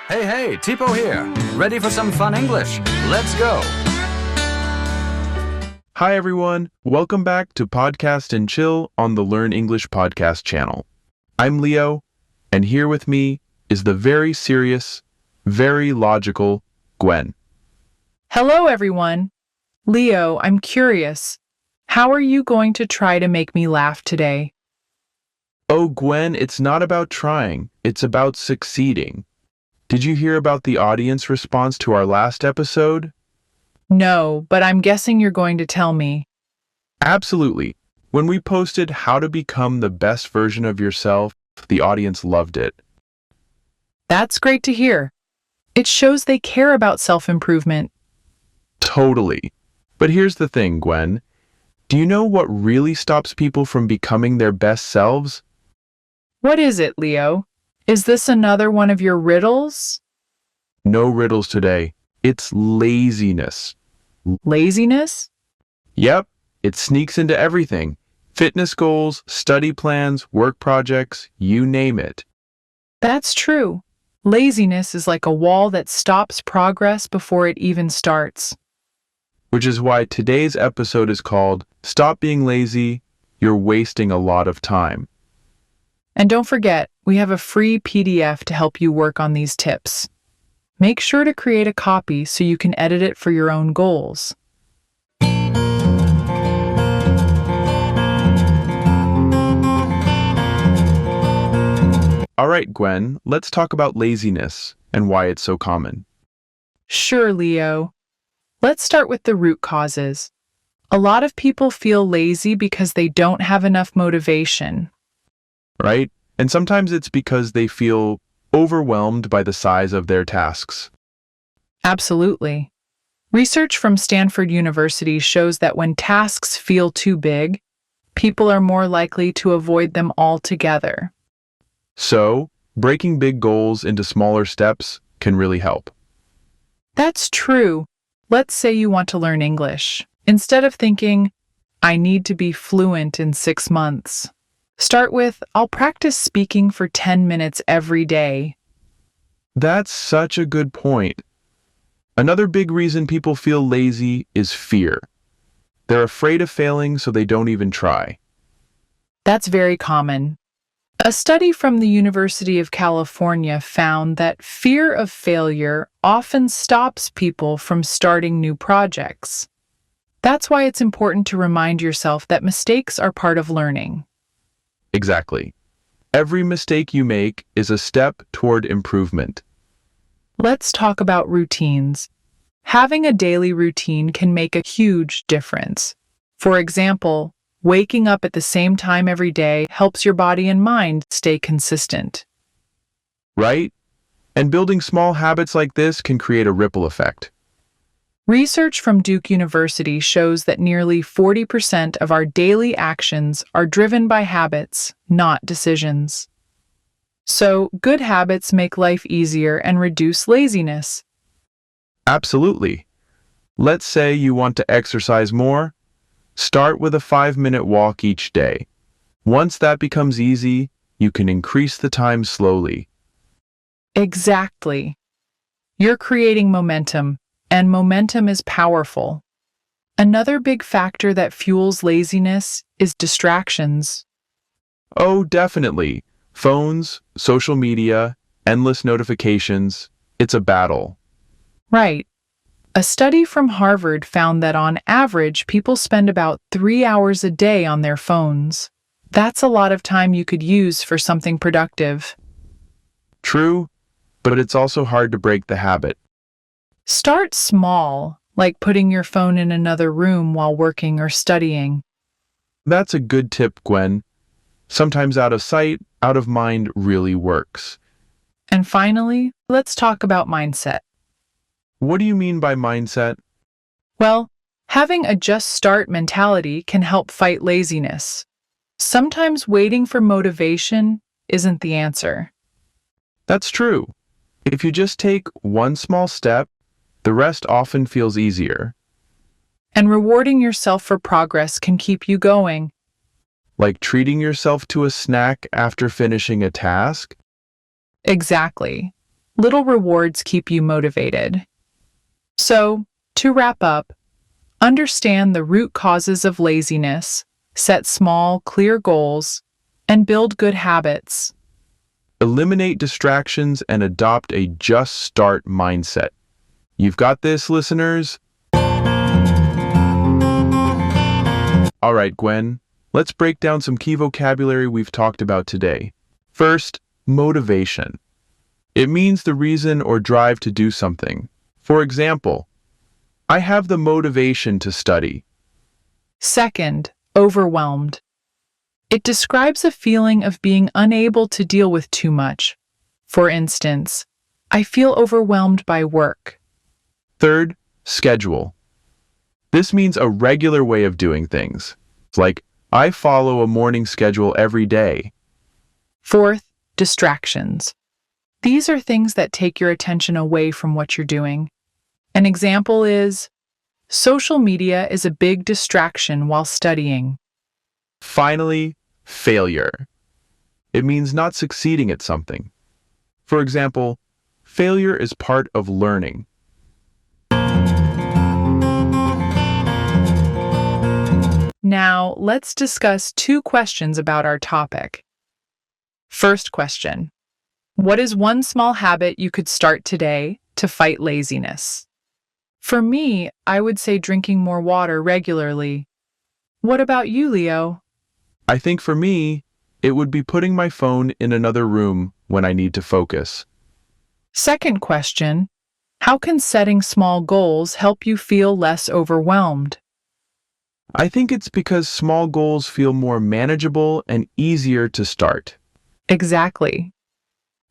Hey, Tipo here. Ready for some fun English? Let's go. Hi, everyone. Welcome back to Podcast and Chill on the Learn English podcast channel. I'm Leo, and here with me is the very serious, very logical Gwen. Hello, everyone. Leo, I'm curious. How are you going to try to make me laugh today? Oh, Gwen, it's not about trying, it's about succeeding. Did you hear about the audience response to our last episode? No, but I'm guessing you're going to tell me. Absolutely. When we posted how to become the best version of yourself, the audience loved it. That's great to hear. It shows they care about self-improvement. Totally. But here's the thing, Gwen. Do you know what really stops people from becoming their best selves? What is it, Leo? Is this another one of your riddles? No riddles today. It's laziness. Laziness? Yep, it sneaks into everything. Fitness goals, study plans, work projects, you name it. That's true. Laziness is like a wall that stops progress before it even starts. Which is why today's episode is called Stop Being Lazy, You're Wasting a Lot of Time. And don't forget, we have a free PDF to help you work on these tips. Make sure to create a copy so you can edit it for your own goals. All right, Gwen, let's talk about laziness and why it's so common. Sure, Leo. Let's start with the root causes. A lot of people feel lazy because they don't have enough motivation. Right? And sometimes it's because they feel overwhelmed by the size of their tasks. Absolutely. Research from Stanford University shows that when tasks feel too big, people are more likely to avoid them altogether. So, breaking big goals into smaller steps can really help. That's true. Let's say you want to learn English. Instead of thinking, I need to be fluent in 6 months, start with, I'll practice speaking for 10 minutes every day. That's such a good point. Another big reason people feel lazy is fear. They're afraid of failing, so they don't even try. That's very common. A study from the University of California found that fear of failure often stops people from starting new projects. That's why it's important to remind yourself that mistakes are part of learning. Exactly. Every mistake you make is a step toward improvement. Let's talk about routines. Having a daily routine can make a huge difference. For example, waking up at the same time every day helps your body and mind stay consistent. Right? And building small habits like this can create a ripple effect. Research from Duke University shows that nearly 40% of our daily actions are driven by habits, not decisions. So, good habits make life easier and reduce laziness. Absolutely. Let's say you want to exercise more. Start with a 5-minute walk each day. Once that becomes easy, you can increase the time slowly. Exactly. You're creating momentum, and momentum is powerful. Another big factor that fuels laziness is distractions. Oh, definitely. Phones, social media, endless notifications. It's a battle. Right. A study from Harvard found that on average, people spend about 3 hours a day on their phones. That's a lot of time you could use for something productive. True, but it's also hard to break the habit. Start small, like putting your phone in another room while working or studying. That's a good tip, Gwen. Sometimes out of sight, out of mind really works. And finally, let's talk about mindset. What do you mean by mindset? Well, having a just start mentality can help fight laziness. Sometimes waiting for motivation isn't the answer. That's true. If you just take one small step, the rest often feels easier. And rewarding yourself for progress can keep you going. Like treating yourself to a snack after finishing a task? Exactly. Little rewards keep you motivated. So, to wrap up, understand the root causes of laziness, set small, clear goals, and build good habits. Eliminate distractions and adopt a just start mindset. You've got this, listeners. All right, Gwen, let's break down some key vocabulary we've talked about today. First, motivation. It means the reason or drive to do something. For example, I have the motivation to study. Second, overwhelmed. It describes a feeling of being unable to deal with too much. For instance, I feel overwhelmed by work. Third, schedule. This means a regular way of doing things. Like, I follow a morning schedule every day. Fourth, distractions. These are things that take your attention away from what you're doing. An example is, social media is a big distraction while studying. Finally, failure. It means not succeeding at something. For example, failure is part of learning. Now, let's discuss 2 questions about our topic. First question, what is one small habit you could start today to fight laziness? For me, I would say drinking more water regularly. What about you, Leo? I think for me, it would be putting my phone in another room when I need to focus. Second question, how can setting small goals help you feel less overwhelmed? I think it's because small goals feel more manageable and easier to start. Exactly.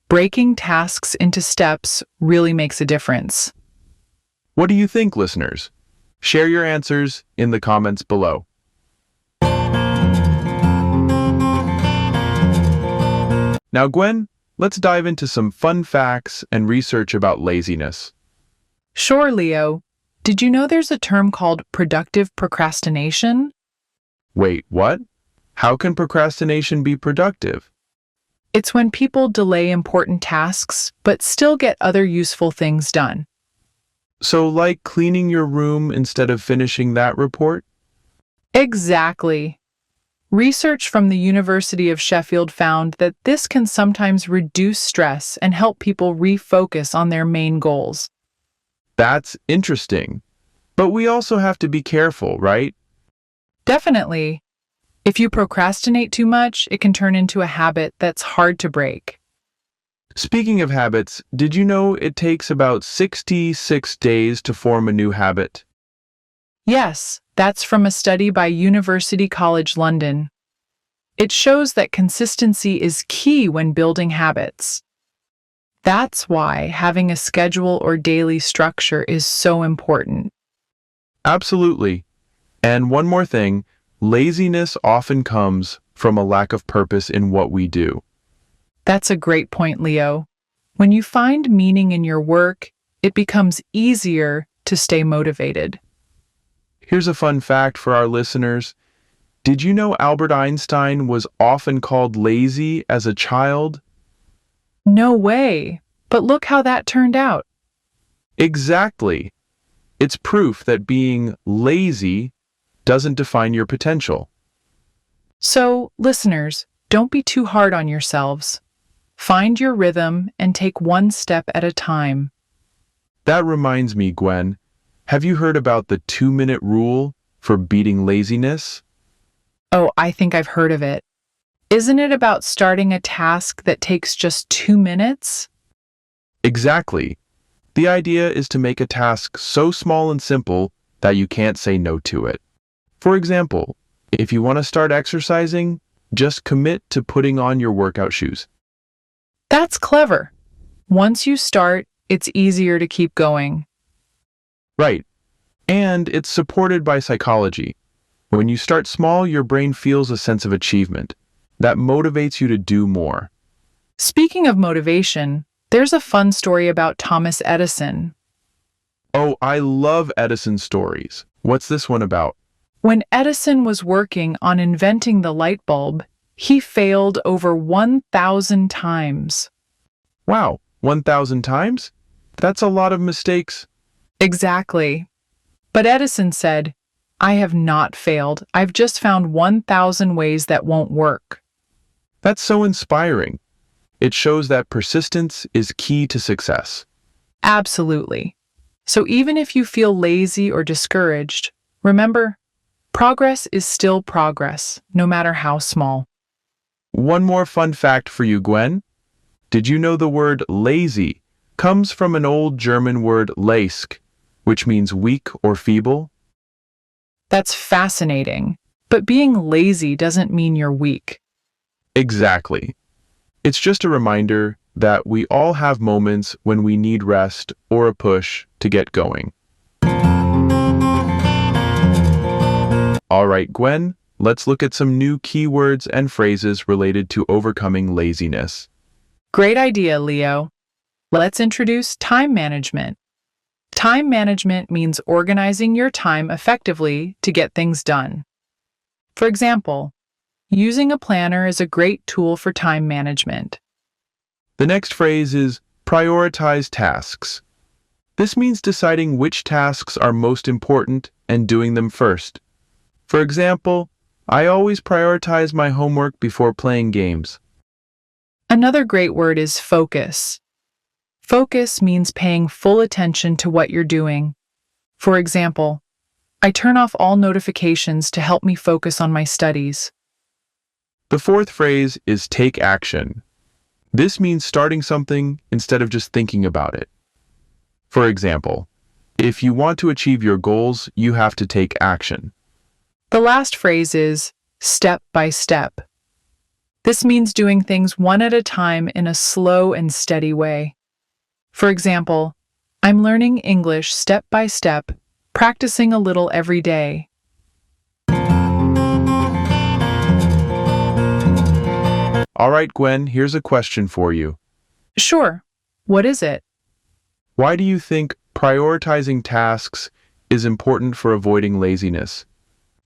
Breaking tasks into steps really makes a difference. What do you think, listeners? Share your answers in the comments below. Now, Gwen, let's dive into some fun facts and research about laziness. Sure, Leo. Did you know there's a term called productive procrastination? Wait, what? How can procrastination be productive? It's when people delay important tasks but still get other useful things done. So, like cleaning your room instead of finishing that report? Exactly. Research from the University of Sheffield found that this can sometimes reduce stress and help people refocus on their main goals. That's interesting. But we also have to be careful, right? Definitely. If you procrastinate too much, it can turn into a habit that's hard to break. Speaking of habits, did you know it takes about 66 days to form a new habit? Yes, that's from a study by University College London. It shows that consistency is key when building habits. That's why having a schedule or daily structure is so important. Absolutely. And one more thing, laziness often comes from a lack of purpose in what we do. That's a great point, Leo. When you find meaning in your work, it becomes easier to stay motivated. Here's a fun fact for our listeners. Did you know Albert Einstein was often called lazy as a child? No way. But look how that turned out. Exactly. It's proof that being lazy doesn't define your potential. So, listeners, don't be too hard on yourselves. Find your rhythm and take one step at a time. That reminds me, Gwen, have you heard about the 2-minute rule for beating laziness? Oh, I think I've heard of it. Isn't it about starting a task that takes just 2 minutes? Exactly. The idea is to make a task so small and simple that you can't say no to it. For example, if you want to start exercising, just commit to putting on your workout shoes. That's clever. Once you start, it's easier to keep going. Right. And it's supported by psychology. When you start small, your brain feels a sense of achievement. That motivates you to do more. Speaking of motivation, there's a fun story about Thomas Edison. Oh, I love Edison stories. What's this one about? When Edison was working on inventing the light bulb, he failed over 1,000 times. Wow, 1,000 times? That's a lot of mistakes. Exactly. But Edison said, I have not failed. I've just found 1,000 ways that won't work. That's so inspiring. It shows that persistence is key to success. Absolutely. So even if you feel lazy or discouraged, remember, progress is still progress, no matter how small. One more fun fact for you, Gwen. Did you know the word lazy comes from an old German word leisk, which means weak or feeble? That's fascinating. But being lazy doesn't mean you're weak. Exactly. It's just a reminder that we all have moments when we need rest or a push to get going. All right, Gwen, let's look at some new keywords and phrases related to overcoming laziness. Great idea, Leo. Let's introduce time management. Time management means organizing your time effectively to get things done. For example, using a planner is a great tool for time management. The next phrase is prioritize tasks. This means deciding which tasks are most important and doing them first. For example, I always prioritize my homework before playing games. Another great word is focus. Focus means paying full attention to what you're doing. For example, I turn off all notifications to help me focus on my studies. The fourth phrase is take action. This means starting something instead of just thinking about it. For example, if you want to achieve your goals, you have to take action. The last phrase is step by step. This means doing things one at a time in a slow and steady way. For example, I'm learning English step by step, practicing a little every day. All right, Gwen, here's a question for you. Sure. What is it? Why do you think prioritizing tasks is important for avoiding laziness?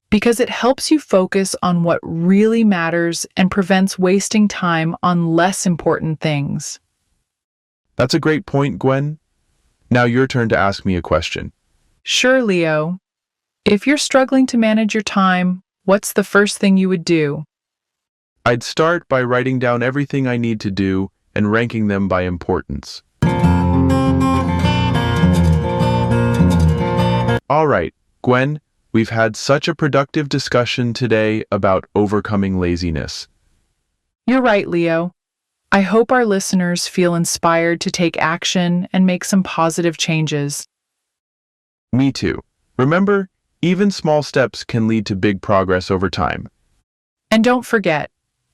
Because it helps you focus on what really matters and prevents wasting time on less important things. That's a great point, Gwen. Now your turn to ask me a question. Sure, Leo. If you're struggling to manage your time, what's the first thing you would do? I'd start by writing down everything I need to do and ranking them by importance. All right, Gwen, we've had such a productive discussion today about overcoming laziness. You're right, Leo. I hope our listeners feel inspired to take action and make some positive changes. Me too. Remember, even small steps can lead to big progress over time. And don't forget,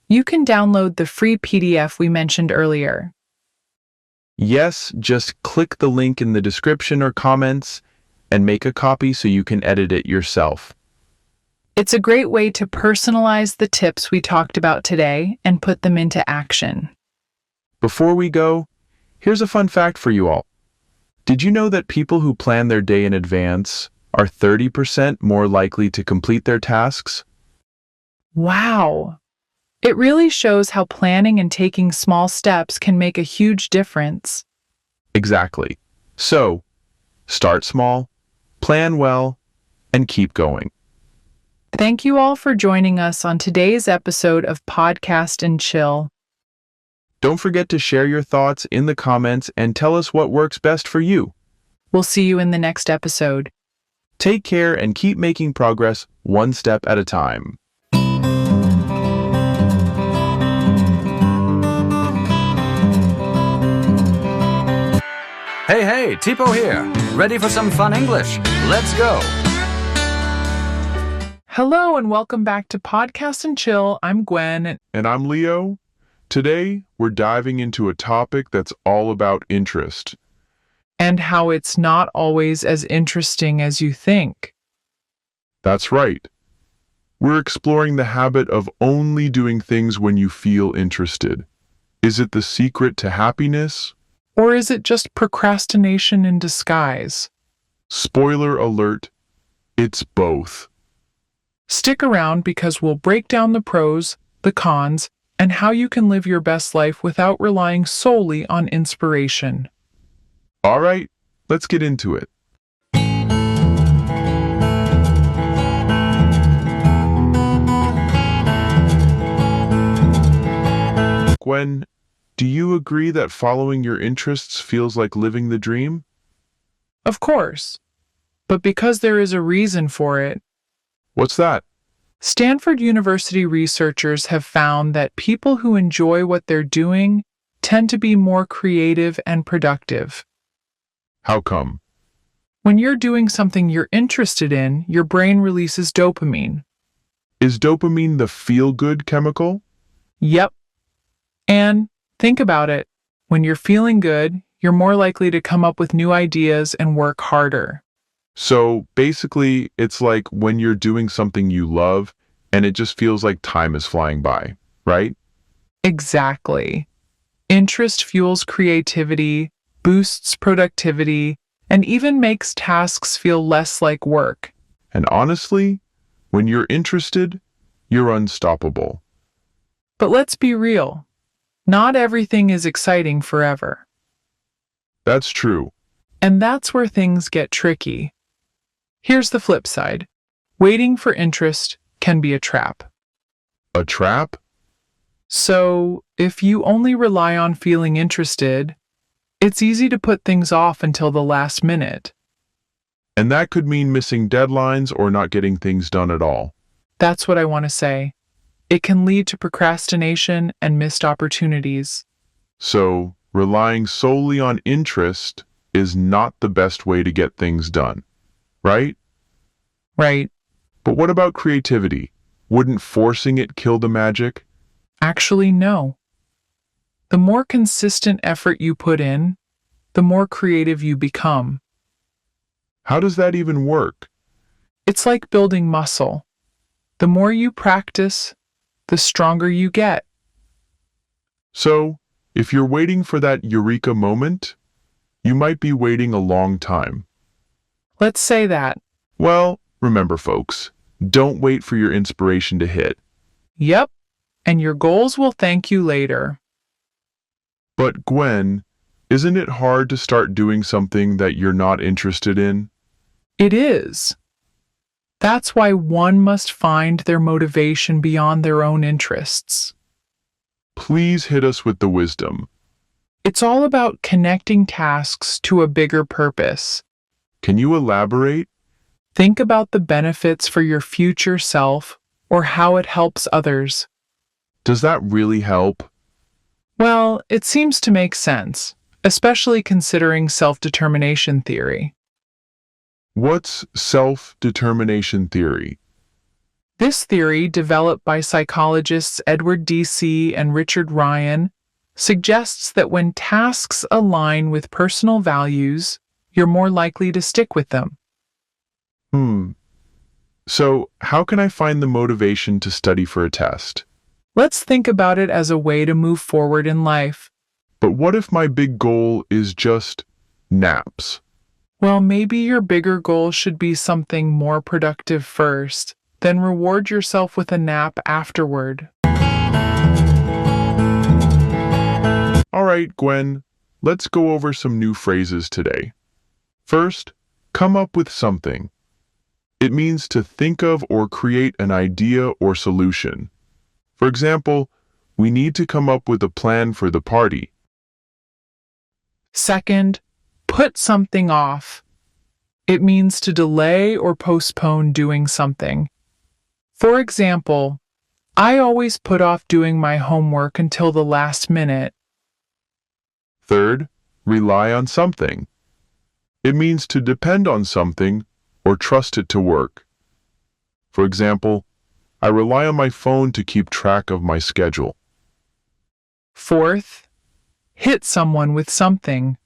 you can download the free PDF we mentioned earlier. Yes, just click the link in the description or comments and make a copy so you can edit it yourself. It's a great way to personalize the tips we talked about today and put them into action. Before we go, here's a fun fact for you all. Did you know that people who plan their day in advance are 30% more likely to complete their tasks? Wow! It really shows how planning and taking small steps can make a huge difference. Exactly. So, start small, plan well, and keep going. Thank you all for joining us on today's episode of Podcast and Chill. Don't forget to share your thoughts in the comments and tell us what works best for you. We'll see you in the next episode. Take care and keep making progress one step at a time. Hey, Tipo here. Ready for some fun English? Let's go. Hello and welcome back to Podcast and Chill. I'm Gwen. And I'm Leo. Today, we're diving into a topic that's all about interest. And how it's not always as interesting as you think. That's right. We're exploring the habit of only doing things when you feel interested. Is it the secret to happiness? Or is it just procrastination in disguise? Spoiler alert, it's both. Stick around because we'll break down the pros, the cons, and how you can live your best life without relying solely on inspiration. All right, let's get into it. Gwen, do you agree that following your interests feels like living the dream? Of course, but because there is a reason for it, What's that? Stanford University researchers have found that people who enjoy what they're doing tend to be more creative and productive. How come? When you're doing something you're interested in, your brain releases dopamine. Is dopamine the feel-good chemical? Yep. And think about it. When you're feeling good, you're more likely to come up with new ideas and work harder. So basically, it's like when you're doing something you love and it just feels like time is flying by, right? Exactly. Interest fuels creativity, boosts productivity, and even makes tasks feel less like work. And honestly, when you're interested, you're unstoppable. But let's be real. Not everything is exciting forever. That's true. And that's where things get tricky. Here's the flip side. Waiting for interest can be a trap. A trap? So, if you only rely on feeling interested, it's easy to put things off until the last minute. And that could mean missing deadlines or not getting things done at all. That's what I want to say. It can lead to procrastination and missed opportunities. So, relying solely on interest is not the best way to get things done, right? Right. But what about creativity? Wouldn't forcing it kill the magic? Actually, no. The more consistent effort you put in, the more creative you become. How does that even work? It's like building muscle. The more you practice, the stronger you get. So, if you're waiting for that eureka moment, you might be waiting a long time. Let's say that. Well, remember folks, don't wait for your inspiration to hit. Yep, and your goals will thank you later. But Gwen, isn't it hard to start doing something that you're not interested in? It is. That's why one must find their motivation beyond their own interests. Please hit us with the wisdom. It's all about connecting tasks to a bigger purpose. Can you elaborate? Think about the benefits for your future self or how it helps others. Does that really help? Well, it seems to make sense, especially considering self-determination theory. What's self-determination theory? This theory, developed by psychologists Edward D.C. and Richard Ryan, suggests that when tasks align with personal values, you're more likely to stick with them. So, how can I find the motivation to study for a test? Let's think about it as a way to move forward in life. But what if my big goal is just naps? Well, maybe your bigger goal should be something more productive first, then reward yourself with a nap afterward. All right, Gwen, let's go over some new phrases today. First, come up with something. It means to think of or create an idea or solution. For example, we need to come up with a plan for the party. Second, put something off. It means to delay or postpone doing something. For example, I always put off doing my homework until the last minute. Third, rely on something. It means to depend on something or trust it to work. For example, I rely on my phone to keep track of my schedule. Fourth, hit someone with something.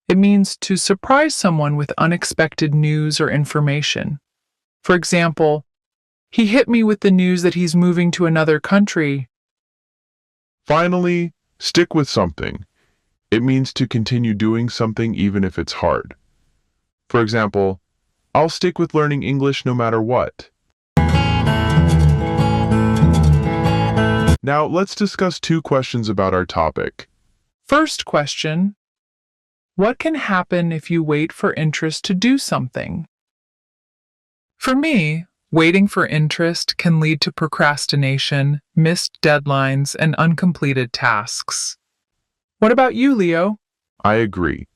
It means to surprise someone with unexpected news or information. For example, he hit me with the news that he's moving to another country. Finally, stick with something. It means to continue doing something even if it's hard. For example, I'll stick with learning English no matter what. Now let's discuss two questions about our topic. First question, what can happen if you wait for interest to do something? For me, waiting for interest can lead to procrastination, missed deadlines, and uncompleted tasks. What about you, Leo? I agree.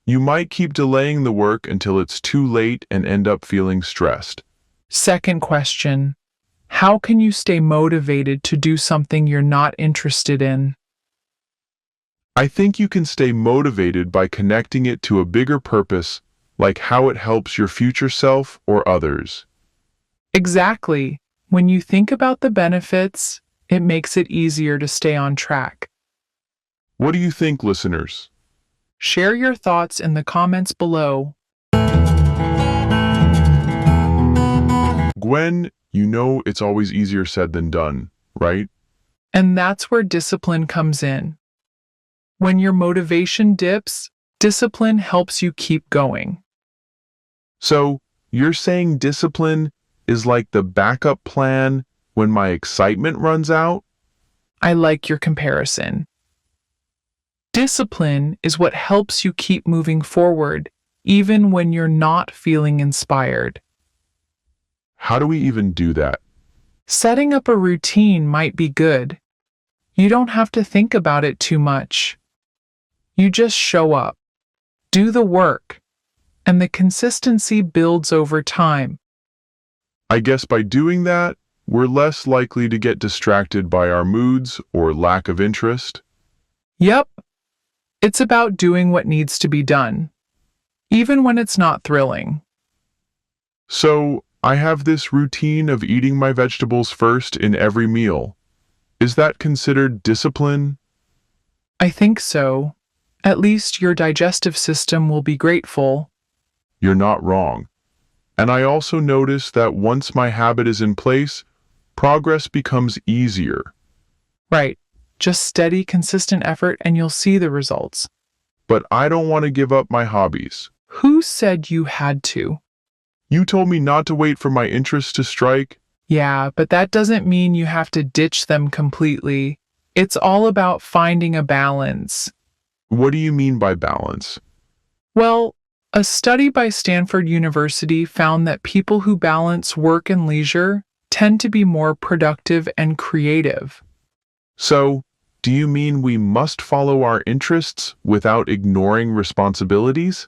You might keep delaying the work until it's too late and end up feeling stressed. Second question, how can you stay motivated to do something you're not interested in? I think you can stay motivated by connecting it to a bigger purpose, like how it helps your future self or others. Exactly. When you think about the benefits, it makes it easier to stay on track. What do you think, listeners? Share your thoughts in the comments below. Gwen, you know it's always easier said than done, right? And that's where discipline comes in. When your motivation dips, discipline helps you keep going. So, you're saying discipline is like the backup plan when my excitement runs out? I like your comparison. Discipline is what helps you keep moving forward, even when you're not feeling inspired. How do we even do that? Setting up a routine might be good. You don't have to think about it too much. You just show up, do the work, and the consistency builds over time. I guess by doing that, we're less likely to get distracted by our moods or lack of interest. Yep, it's about doing what needs to be done, even when it's not thrilling. So, I have this routine of eating my vegetables first in every meal. Is that considered discipline? I think so. At least your digestive system will be grateful. You're not wrong. And I also notice that once my habit is in place, progress becomes easier. Right. Just steady, consistent effort and you'll see the results. But I don't want to give up my hobbies. Who said you had to? You told me not to wait for my interests to strike. Yeah, but that doesn't mean you have to ditch them completely. It's all about finding a balance. What do you mean by balance? Well, a study by Stanford University found that people who balance work and leisure tend to be more productive and creative. So, do you mean we must follow our interests without ignoring responsibilities?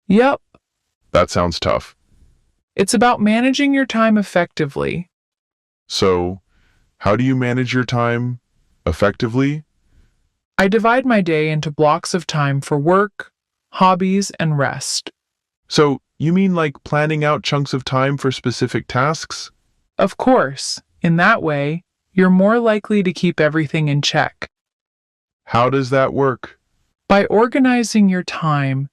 Yep, That sounds tough. it's about managing your time effectively. So, how do you manage your time effectively? I divide my day into blocks of time for work, hobbies, and rest. So, you mean like planning out chunks of time for specific tasks? Of course, in that way, you're more likely to keep everything in check. How does that work? By organizing your time,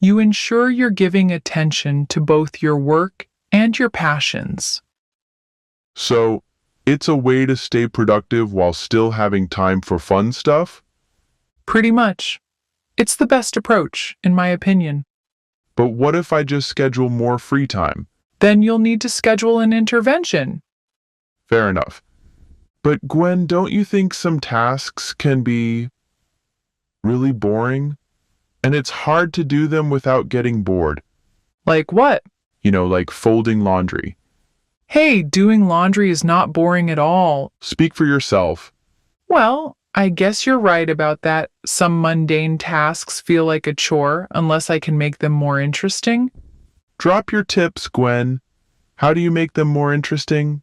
you ensure you're giving attention to both your work and your passions. So, it's a way to stay productive while still having time for fun stuff? Pretty much. It's the best approach, in my opinion. But what if I just schedule more free time? Then you'll need to schedule an intervention. Fair enough. But Gwen, don't you think some tasks can be really boring? And it's hard to do them without getting bored. Like what? Like folding laundry. Hey, doing laundry is not boring at all. Speak for yourself. Well, I guess you're right about that. Some mundane tasks feel like a chore unless I can make them more interesting. Drop your tips, Gwen. How do you make them more interesting?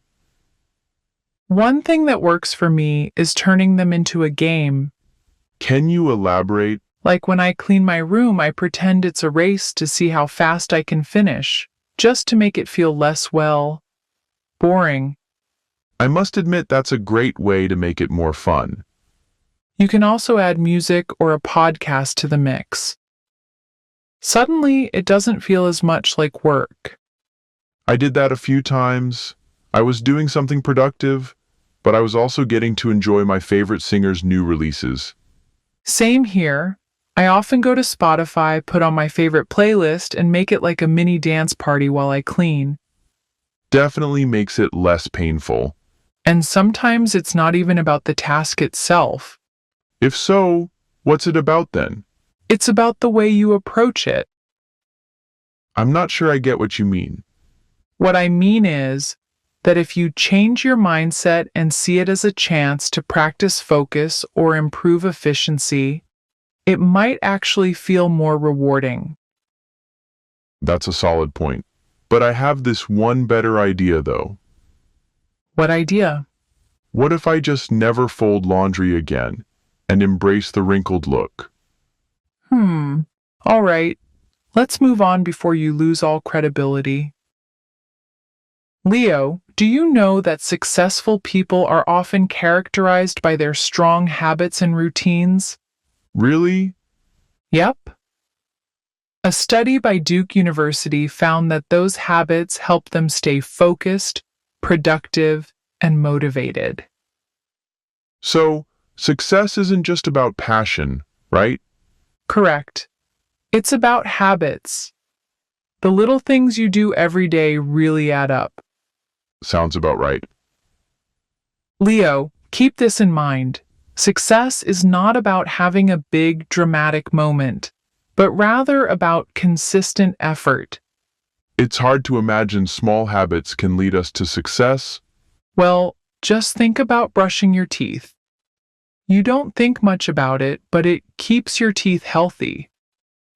One thing that works for me is turning them into a game. Can you elaborate? Like when I clean my room, I pretend it's a race to see how fast I can finish, just to make it feel less, well, boring. I must admit that's a great way to make it more fun. You can also add music or a podcast to the mix. Suddenly, it doesn't feel as much like work. I did that a few times. I was doing something productive, but I was also getting to enjoy my favorite singer's new releases. Same here. I often go to Spotify, put on my favorite playlist, and make it like a mini dance party while I clean. Definitely makes it less painful. And sometimes it's not even about the task itself. If so, what's it about then? It's about the way you approach it. I'm not sure I get what you mean. What I mean is that if you change your mindset and see it as a chance to practice focus or improve efficiency, it might actually feel more rewarding. That's a solid point. But I have this one better idea though. What idea? What if I just never fold laundry again and embrace the wrinkled look? All right. Let's move on before you lose all credibility. Leo, do you know that successful people are often characterized by their strong habits and routines? Really? Yep. A study by Duke University found that those habits help them stay focused, productive, and motivated. So, success isn't just about passion, right? Correct. It's about habits. The little things you do every day really add up. Sounds about right. Leo, keep this in mind. Success is not about having a big, dramatic moment, but rather about consistent effort. It's hard to imagine small habits can lead us to success. Well, just think about brushing your teeth. You don't think much about it, but it keeps your teeth healthy.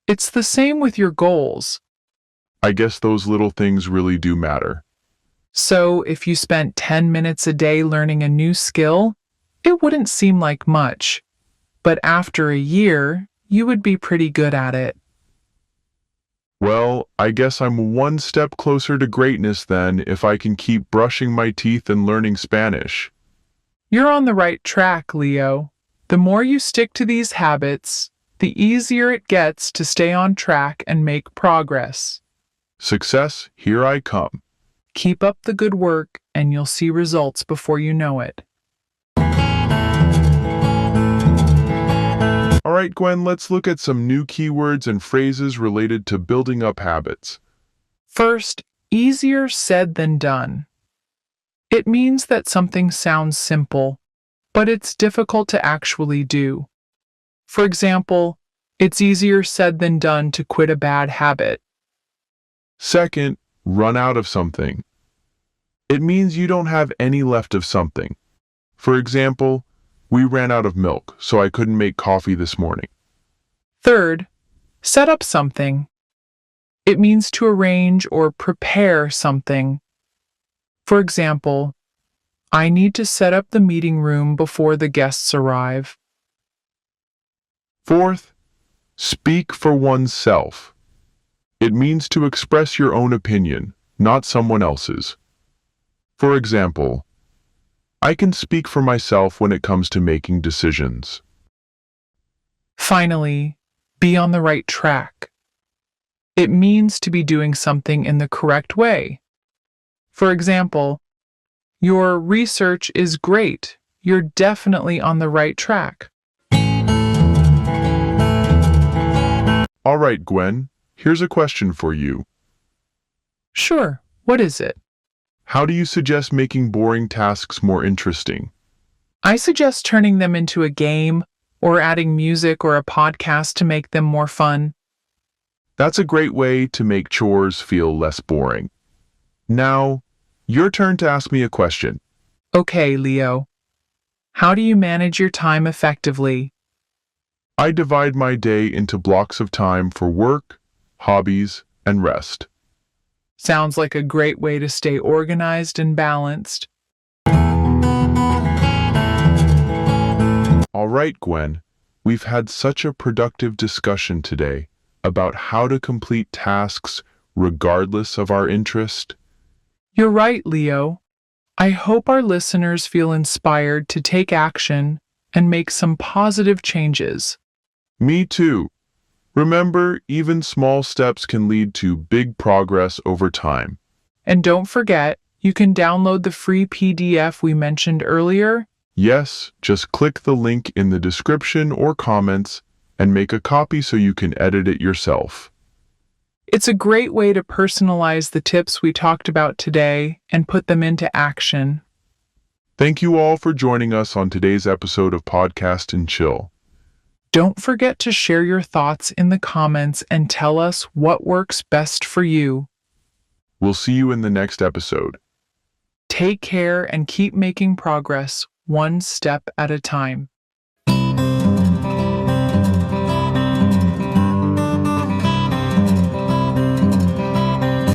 It's the same with your goals. I guess those little things really do matter. So, if you spent 10 minutes a day learning a new skill, it wouldn't seem like much. But after a year, you would be pretty good at it. Well, I guess I'm one step closer to greatness then if I can keep brushing my teeth and learning Spanish. You're on the right track, Leo. The more you stick to these habits, the easier it gets to stay on track and make progress. Success, here I come. Keep up the good work, and you'll see results before you know it. All right, Gwen, let's look at some new keywords and phrases related to building up habits. First, easier said than done. It means that something sounds simple, but it's difficult to actually do. For example, it's easier said than done to quit a bad habit. Second, run out of something. It means you don't have any left of something. For example, we ran out of milk, so I couldn't make coffee this morning. Third, set up something. It means to arrange or prepare something. For example, I need to set up the meeting room before the guests arrive. Fourth, speak for oneself. It means to express your own opinion, not someone else's. For example, I can speak for myself when it comes to making decisions. Finally, be on the right track. It means to be doing something in the correct way. For example, your research is great. You're definitely on the right track. All right, Gwen, here's a question for you. Sure, what is it? How do you suggest making boring tasks more interesting? I suggest turning them into a game or adding music or a podcast to make them more fun. That's a great way to make chores feel less boring. Now, your turn to ask me a question. Okay, Leo. How do you manage your time effectively? I divide my day into blocks of time for work, hobbies, and rest. Sounds like a great way to stay organized and balanced. All right, Gwen, we've had such a productive discussion today about how to complete tasks regardless of our interest. You're right, Leo. I hope our listeners feel inspired to take action and make some positive changes. Me too. Remember, even small steps can lead to big progress over time. And don't forget, you can download the free PDF we mentioned earlier. Yes, just click the link in the description or comments and make a copy so you can edit it yourself. It's a great way to personalize the tips we talked about today and put them into action. Thank you all for joining us on today's episode of Podcast and Chill. Don't forget to share your thoughts in the comments and tell us what works best for you. We'll see you in the next episode. Take care and keep making progress one step at a time.